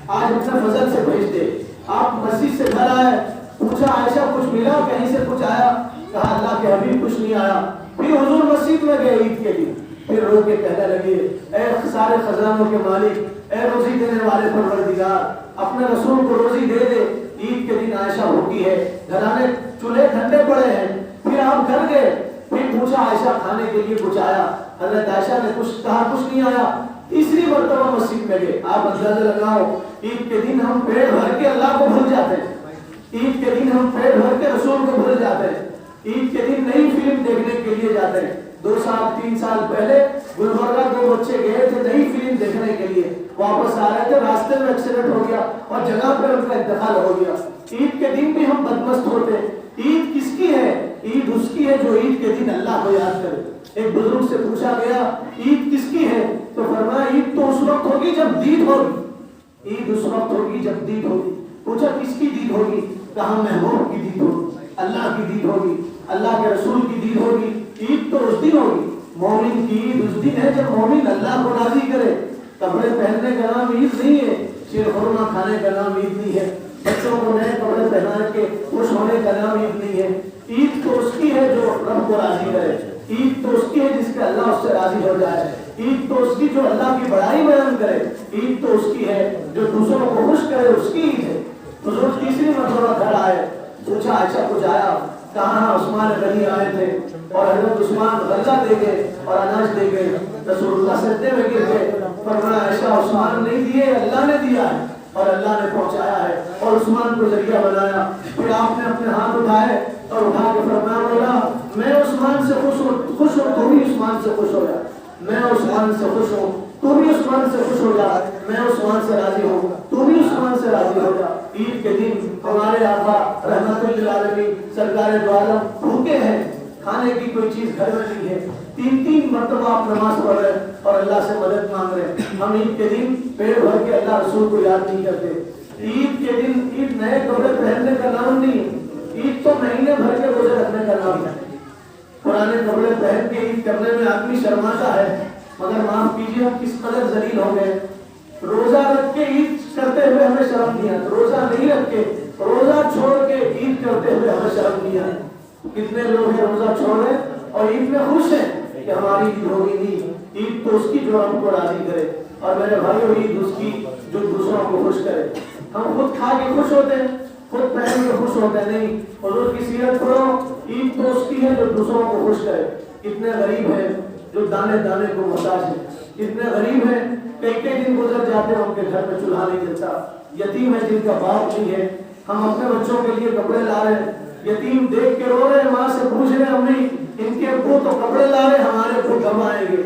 آج اپنے فضل سے بھیج دے. آپ مسجد سے گھر آئے, پوچھا عائشہ کچھ ملا, کہیں سے کچھ آیا؟ کہا اللہ کے حبیب کچھ نہیں آیا. پھر حضور مسجد میں گئے عید کے لیے, پھر رو کے کہنے لگے اے سارے خزانوں کے مالک, اے روزی دینے والے پروردگار, اپنے رسول کو روزی دے دے. عید کے دن عائشہ بھوکی ہے, گھرانے چولہے ٹھنڈے پڑے ہیں. پھر آپ گھر گئے, پھر پوچھا عائشہ کھانے کے لیے کچھ آیا؟ حضرت عائشہ نے کچھ کہا کچھ نہیں آیا. تیسری مرتبہ مسجد میں گئے. آپ اندازہ لگاؤ, عید کے دن ہم پیٹ بھر کے اللہ کو بھول جاتے ہیں, عید کے دن ہم پیٹ بھر کے رسول کو بھول جاتے ہیں, عید کے دن نئی فلم دیکھنے کے لیے جاتے ہیں. 2 سال 3 سال پہلے گلبرگہ 2 بچے گئے تھے نئی فلم دیکھنے کے لیے, واپس آ رہے تھے, راستے میں ایکسیڈنٹ ہو گیا اور جگہ پہ ان کا انتقال ہو گیا. عید کے دن بھی ہم بدمست ہوتے. عید کس کی ہے؟ عید اس کی ہے جو عید کے دن اللہ کو یاد کرے. ایک بزرگ سے پوچھا گیا عید کس کی ہے, تو فرمایا عید تو اس وقت ہوگی جب دید ہوگی, عید اس وقت ہوگی جب دید ہوگی. پوچھا کس کی دید ہوگی؟ کہا محبوب کی دید ہوگی, اللہ کی دید ہوگی, اللہ کے رسول کی دید ہوگی. عید تو اس دن ہوگی. مومن کی عید اس دن ہے جب مومن اللہ کو راضی کرے. کپڑے پہننے کا نام عید نہیں ہے, شیر خورما کھانے کا نام عید نہیں ہے, بچوں کو نئے کپڑے پہنا کے خوش ہونے کا نام عید نہیں ہے. عید تو اس کی ہے جو رب کو راضی کرے, عید تو اس کی ہے جس کے اللہ اس سے راضی ہو جائے, عید تو اس کی جو اللہ کی بڑائی بیان کرے, عید تو اس کی ہے جو دوسروں کو خوش کرے, اس کی عید ہے. حضور تیسری مرتبہ گھر آئے, پوچھا عائشہ کچھ آیا؟ کہاں عثمان غنی آئے تھے اور حضرت عثمان غلہ دے گئے اور اناج دے گئے. رسول اللہ سجدے میں گر گئے, فرمایا عائشہ عثمان نہیں دیے, اللہ نے دیا ہے اور اللہ نے پہنچایا ہے اور عثمان کو ذریعہ بنایا. پھر آپ نے اپنے ہاتھ اٹھائے اور اٹھا کے فرمایا مولا میں عثمان سے خوش ہوں, تو بھی عثمان سے خوش ہو جا. میں عثمان سے خوش ہوں, تو بھی عثمان سے خوش ہو جا. میں عثمان سے راضی ہوں, تو بھی عثمان سے راضی ہو جا. عید کے دن ہمارے آقا رحمت للعالمین سرکار دو عالم بھوکے ہیں, کھانے کی کوئی چیز گھر میں نہیں ہے، 3 مرتبہ آپ نماز پڑھ رہے ہیں اور اللہ سے مدد مانگ رہے ہیں۔ ہم عید کے دن پیٹ بھر کے اللہ رسول کو یاد نہیں کرتے۔ عید کے دن عید نئے کپڑے پہننے کا نام نہیں ہے، عید تو مہینے بھر کے روزے رکھنے کا نام ہے۔ پرانے کپڑے پہن کے عید کرنے میں آدمی شرماتا ہے، مگر معاف کیجیے ہم کس قدر ذلیل ہو گئے۔ روزہ رکھ کے عید کرتے ہوئے ہمیں شرم نہیں آتی، روزہ نہیں رکھ کے، روزہ چھوڑ کے عید کرتے ہوئے ہمیں شرم نہیں آتی۔ کتنے لوگ ہیں روزہ چھوڑے اور عید میں خوش ہیں کہ ہماری عید ہوگی نہیں، عید تو اس کی جو ہم کو راضی کرے، اور میرے بھائیو عید اس کی جو دوسروں کو خوش کرے۔ ہم خود کھا کے خوش ہوتے ہیں، خود پہن کے خوش ہوتے ہیں، نہیں، حضور کی سیرت پڑھو، عید تو اس کی ہے جو دوسروں کو خوش کرے۔ کتنے غریب ہیں جو دانے دانے کو محتاج ہیں، کتنے غریب ہیں کئی دن گزر جاتے ہیں ان کے گھر میں چولہا نہیں جلتا، یتیم ہے جن کا باپ نہیں ہے۔ ہم اپنے بچوں کے لیے کپڑے لا رہے ہیں، یتیم دیکھ کے رو رہے ہیں، ماں سے پوچھ رہے ہیں امی ان کے ابو تو کپڑے لا رہے ہیں، ہمارے ابو کب آئیں گے؟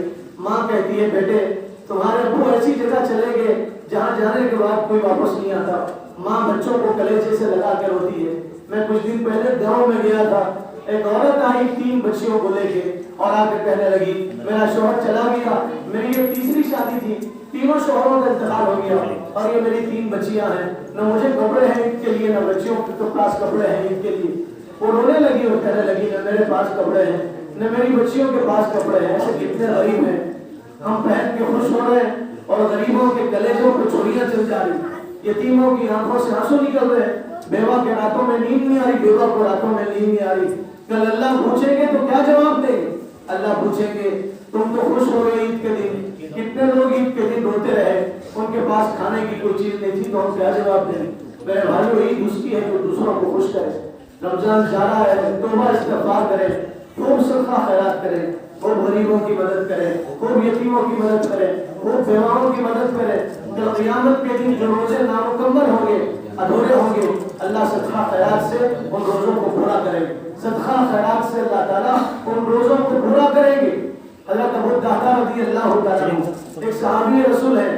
ماں کہتی ہے بیٹے تمہارے ابو ایسی جگہ چلے گئے جہاں جانے کے بعد کوئی واپس نہیں آتا۔ ماں بچوں کو کلیجے سے لگا کے روتی ہے۔ میں کچھ دن پہلے گاؤں میں گیا تھا، ایک عورت آئی 3 بچیوں کو لے کے اور آ کے کہنے لگی میرا شوہر چلا گیا، میری یہ تیسری شادی تھی، تینوں شوہروں کا انتقال ہو گیا اور یہ میری 3 بچیاں ہیں، نہ مجھے کپڑے ہیں عید کے لیے، نہ بچیوں کے پاس کپڑے ہیں عید کے لیے۔ وہ رونے لگی اور کہنے لگی نہ میرے پاس کپڑے ہیں نہ میری بچیوں کے پاس کپڑے ہیں۔ ایسے کتنے غریب ہیں، ہم پہن کے خوش ہو رہے ہیں اور غریبوں کے کلیجوں پہ چھریاں چل جا رہی، یتیموں کی آنکھوں سے آنسو نکل رہے ہیں، بیوہ کے راتوں میں نیند نہیں آ رہی، بیوہ کو راتوں میں نیند نہیں آ رہی۔ کل اللہ پوچھیں گے تو کیا جواب دیں گے؟ اللہ پوچھیں گے تم تو خوش ہو گئے عید کے دن، کتنے لوگ عید کے دن روتے رہے، ان کے پاس کھانے کی کوئی چیز نہیں تھی، تو ہم کیا جواب دیں؟ میرے بھائیو عید اس کی ہے جو دوسروں کو خوش کرے۔ رمضان جا رہا ہے، توبہ استغفار کرے، خوب صدقہ خیرات کرے، خوب غریبوں کی مدد کرے، خوب یتیموں کی مدد کرے، خوب بیواؤں کی مدد کرے۔ جب قیامت کے دن جو روزے نامکمل ہوں گے، ادھورے ہوں گے، اللہ صدقہ خیرات سے ان روزوں کو پورا کرے، صدقہ خیرات سے اللہ تعالیٰ ان روزوں کو پورا کریں گے۔ حضرت ابو الدرداء رضی اللہ تعالیٰ عنہ ایک صحابی رسول ہے،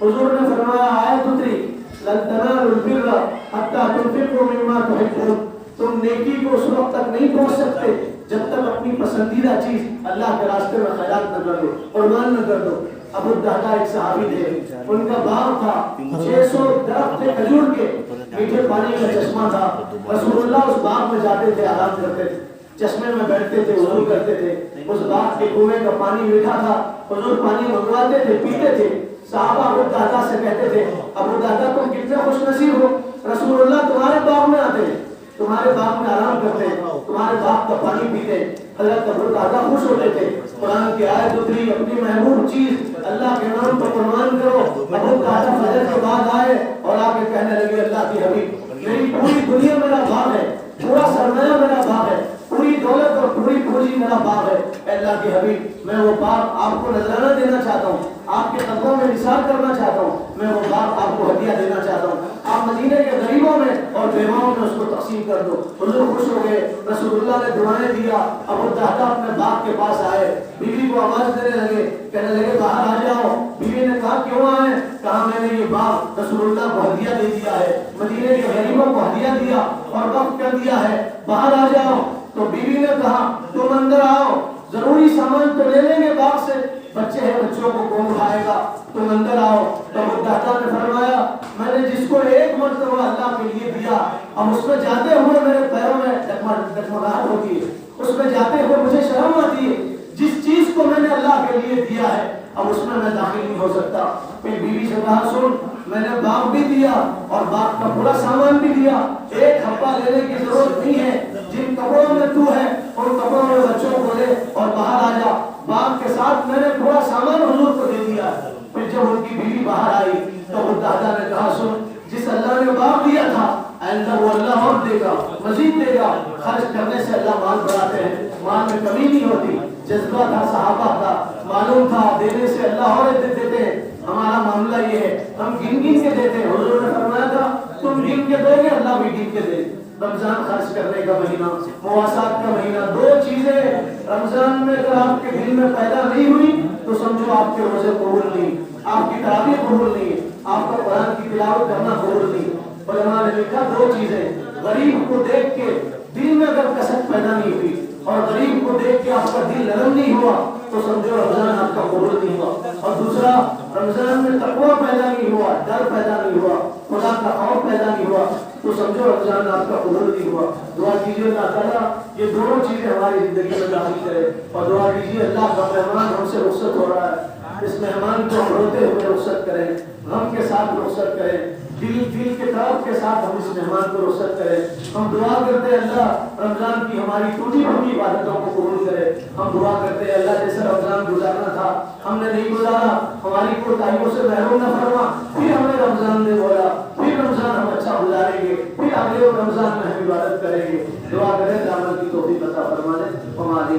حضور نے فرمایا آیت اتری لن تنالوا البر حتى تنفقوا مما تحبون، تم نیکی کو اس وقت تک نہیں پہنچ سکتے جب تک اپنی پسندیدہ چیز اللہ کے راستے میں خیرات نہ کر دو، قربان نہ کر دو۔ ابو الدرداء ایک صحابی تھے، ان کا باغ تھا، 600 درخت تھے کھجور کے، میٹھے پانی کا چشمہ تھا، رسول اللہ اس باغ میں جاتے تھے، آرام کرتے تھے، چشمے میں بیٹھتے تھے، وضو کرتے تھے، اس باغ کے کنویں کا پانی میٹھا تھا، حضور پانی منگواتے تھے، پیتے تھے۔ صحابہ ابو الدرداء سے کہتے تھے ابو الدرداء تم کتنے خوش نصیب ہو، رسول اللہ تمہارے باغ میں آتے ہیں، تمہارے باغ میں آرام کرتے ہیں، تمہارے باغ کا پانی پیتے ہیں۔ حضرت ابو الدرداء خوش ہوتے تھے، قرآن کی آیت اتری اپنی محبوب چیز اللہ کے نام پر قربان کرو۔ ابو الدرداء فجر کے بعد آئے اور آ کے کہنے لگے اللہ کی حبیب میری پوری دنیا میرا باغ ہے، پورا سرمایہ میرا باغ ہے، پوری دولت اور پوری پونجی میرا باغ ہے، اے اللہ کے حبیب میں وہ باغ آپ کو نذرانہ دینا چاہتا ہوں، آپ کے قدموں میں نثار کرنا چاہتا ہوں، میں وہ باغ آپ کو ہدیہ دینا چاہتا ہوں، آپ مدینے کے غریبوں میں اور بیواؤں میں اس کو تقسیم کر دو۔ حضور خوش ہو گئے، رسول اللہ نے دعائیں دیا، ابو الدرداء اپنے باغ کے پاس آئے، بیوی کو آواز دینے لگے، کہنے لگے باہر آ جاؤ۔ بیوی نے کہا کیوں آئے؟ کہا میں نے یہ باغ رسول اللہ کو ہدیہ دے دیا ہے، مدینے کے غریبوں کو ہدیہ دیا اور وقف کر دیا ہے، باہر آ جاؤ۔ تو بیوی نے کہا تم اندر آؤ، ضروری سامان تو لے لیں گے باغ سے، بچے ہیں بچوں کو کون اٹھائے گا، تم اندر آؤ۔ تو ابو الدرداء نے فرمایا میں نے جس کو ایک مرتبہ اللہ کے لیے دیا، اب اس میں جاتے ہوئے میرے پیروں میں ڈگمگاہٹ ہوتی ہے، اس میں جاتے ہوئے مجھے شرم آتی ہے، جس چیز کو میں نے اللہ کے لیے دیا ہے اب اس میں داخل نہیں ہو سکتا۔ پھر بیوی سے کہا سن میں نے باغ بھی دیا اور باغ کا پورا سامان بھی دیا، ایک ہفتہ لینے کی ضرورت نہیں ہے، جن کپڑوں میں تو ہے ان کپڑوں میں بچوں کو لے اور باہر آ جا، باغ کے ساتھ میں نے پورا سامان حضور کو دے دیا۔ پھر جب ان کی بیوی باہر آئی تو ابو الدرداء نے کہا سن جس اللہ نے باغ دیا تھا آئندہ وہ اللہ اور دے گا، مزید دے گا، خرچ کرنے سے اللہ مال بڑھاتے ہیں، مال میں کمی نہیں ہوتی۔ جذبہ تھا صحابہ کا، معلوم تھا دینے سے اللہ اور دیتے ہیں، ہمارا معاملہ یہ ہے ہم گن گن کے دیتے ہیں۔ حضور نے فرمایا تھا تم گن کے دو گے اللہ بھی گن کے دے۔ رمضان خرچ کرنے کا مہینہ، مواسات کا مہینہ، دو چیزیں رمضان میں اگر آپ کے دل میں پیدا نہیں ہوئی تو سمجھو آپ کے روزے قبول نہیں، آپ کی تراویح قبول نہیں، آپ کا قرآن کی تلاوت کرنا قبول نہیں۔ علماء نے لکھا دو چیزیں، غریب کو دیکھ کے دل میں اگر کسک پیدا نہیں ہوئی اور غریب کو دیکھ کے آپ کا دل نرم نہیں ہوا تو سمجھو رمضان آپ کا قبول نہیں ہوا. اور دوسرا رمضان میں تقویٰ پیدا نہیں ہوا, ڈر پیدا نہیں ہوا, خدا کا خوف پیدا نہیں ہوا تو سمجھو رمضان آپ کا قبول نہیں ہوا. دعا کیجیے اللہ تعالیٰ یہ دونوں چیزیں ہماری زندگی میں داخل کرے, اور دعا کیجیے اللہ کا مہمان ہم سے رخصت ہو رہا ہے, اس مہمان کو روتے ہوئے رخصت کریں, غم کے ساتھ رخصت کریں, دل کے طرف کے ساتھ ہم اس مہمان کو رخصت کریں. ہم دعا کرتے ہیں اللہ رمضان کی ہماری ٹوٹی پھوٹی عبادتوں کو قبول کرے. ہم دعا کرتے ہیں اللہ جیسا رمضان گزارنا تھا ہم نے نہیں گزارا, ہماری کوتاہیوں سے محروم نہ فرما. پھر ہمیں رمضان نے بولا پھر رمضان ہم اچھا گزاریں گے, پھر اگلے رمضان میں ہم عبادت کریں گے. دعا کریں عمل کی توفیق عطا فرما دے. ہماری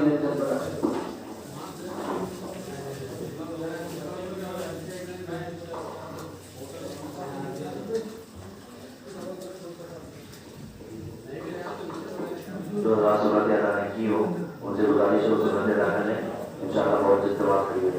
جو رات ادا نہیں کی ہو ان سے گزارش ہو سمجھنے رہنے ان شاء اللہ بہت استعمال کریے.